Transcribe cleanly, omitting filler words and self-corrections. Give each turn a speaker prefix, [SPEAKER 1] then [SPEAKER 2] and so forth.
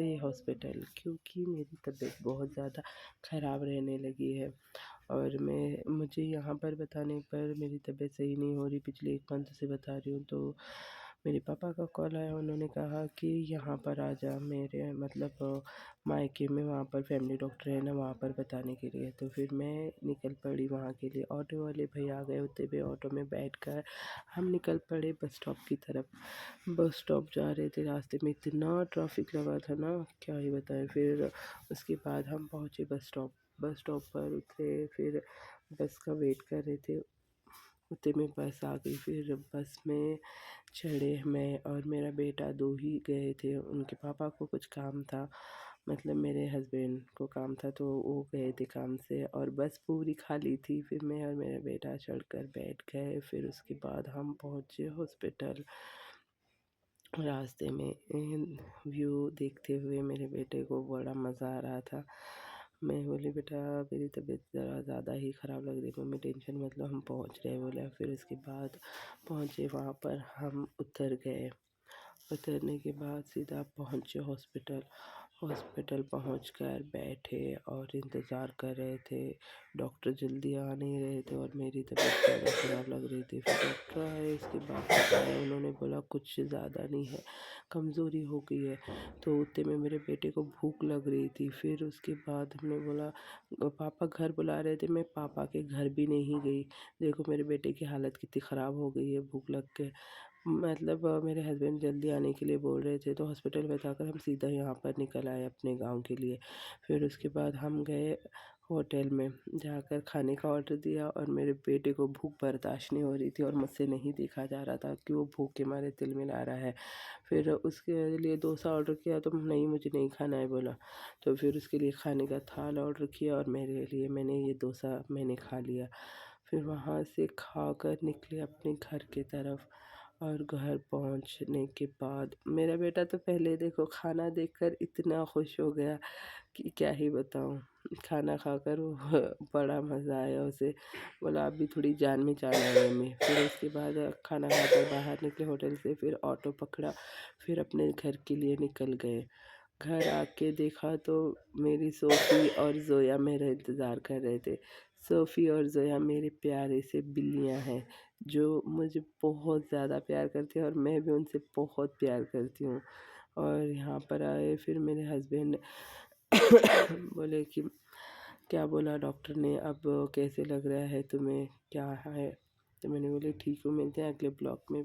[SPEAKER 1] से हॉस्पिटल, क्योंकि मेरी तबीयत बहुत ज़्यादा ख़राब रहने लगी है। और मुझे यहाँ पर बताने पर मेरी तबीयत सही नहीं हो रही, पिछले 1 मंथ से बता रही हूँ। तो मेरे पापा का कॉल आया, उन्होंने कहा कि यहाँ पर आ जा, मेरे मतलब मायके में, वहाँ पर फैमिली डॉक्टर है ना, वहाँ पर बताने के लिए। तो फिर मैं निकल पड़ी वहाँ के लिए। ऑटो वाले भैया आ गए होते हुए ऑटो में बैठकर हम निकल पड़े बस स्टॉप की तरफ। बस स्टॉप जा रहे थे, रास्ते में इतना ट्रैफिक लगा था ना, क्या ही बताएं। फिर उसके बाद हम पहुँचे बस स्टॉप। बस स्टॉप पर उतरे, फिर बस का वेट कर रहे थे। उतने में बस आ गई, फिर बस में चढ़े। मैं और मेरा बेटा 2 ही गए थे, उनके पापा को कुछ काम था, मतलब मेरे हस्बैंड को काम था, तो वो गए थे काम से, और बस पूरी खाली थी। फिर मैं और मेरा बेटा चढ़कर बैठ गए। फिर उसके बाद हम पहुँचे हॉस्पिटल। रास्ते में व्यू देखते हुए मेरे बेटे को बड़ा मज़ा आ रहा था। मैं बोली, बेटा मेरी तबीयत ज़रा ज़्यादा ही ख़राब लग रही है, मम्मी टेंशन मत लो, हम पहुँच रहे बोले। फिर उसके बाद पहुँचे, वहाँ पर हम उतर गए। उतरने के बाद सीधा पहुँचे हॉस्पिटल। हॉस्पिटल पहुंचकर बैठे और इंतज़ार कर रहे थे। डॉक्टर जल्दी आ नहीं रहे थे और मेरी तबीयत ज़्यादा ख़राब लग रही थी। फिर डॉक्टर आए, उसके बाद बताया, उन्होंने बोला कुछ ज़्यादा नहीं है, कमज़ोरी हो गई है। तो उतने में मेरे बेटे को भूख लग रही थी। फिर उसके बाद हमने बोला, पापा घर बुला रहे थे, मैं पापा के घर भी नहीं गई। देखो मेरे बेटे की हालत कितनी ख़राब हो गई है भूख लग के। मतलब मेरे हस्बैंड जल्दी आने के लिए बोल रहे थे, तो हॉस्पिटल बताकर हम सीधा यहाँ पर निकल आए अपने गांव के लिए। फिर उसके बाद हम गए होटल में, जाकर खाने का ऑर्डर दिया, और मेरे बेटे को भूख बर्दाश्त नहीं हो रही थी और मुझसे नहीं देखा जा रहा था कि वो भूख के मारे तिलमिला रहा है। फिर उसके लिए डोसा ऑर्डर किया, तो नहीं, मुझे नहीं खाना है बोला। तो फिर उसके लिए खाने का थाल ऑर्डर किया, और मेरे लिए मैंने ये डोसा मैंने खा लिया। फिर वहाँ से खाकर निकले अपने घर की तरफ। और घर पहुंचने के बाद मेरा बेटा तो पहले देखो खाना देखकर इतना खुश हो गया कि क्या ही बताऊं। खाना खाकर वो बड़ा मज़ा आया उसे, बोला अभी थोड़ी जान में जान आई मम्मी। फिर उसके बाद खाना खाकर बाहर निकले होटल से, फिर ऑटो पकड़ा, फिर अपने घर के लिए निकल गए। घर आके देखा तो मेरी सोफ़ी और ज़ोया मेरा इंतज़ार कर रहे थे। सोफ़ी और ज़ोया मेरे प्यारे से बिल्लियाँ हैं, जो मुझे बहुत ज़्यादा प्यार करती हैं और मैं भी उनसे बहुत प्यार करती हूँ। और यहाँ पर आए, फिर मेरे हस्बैंड बोले कि क्या बोला डॉक्टर ने, अब कैसे लग रहा है तुम्हें, क्या है? तो मैंने बोली ठीक हूँ, मिलते हैं अगले ब्लॉग में।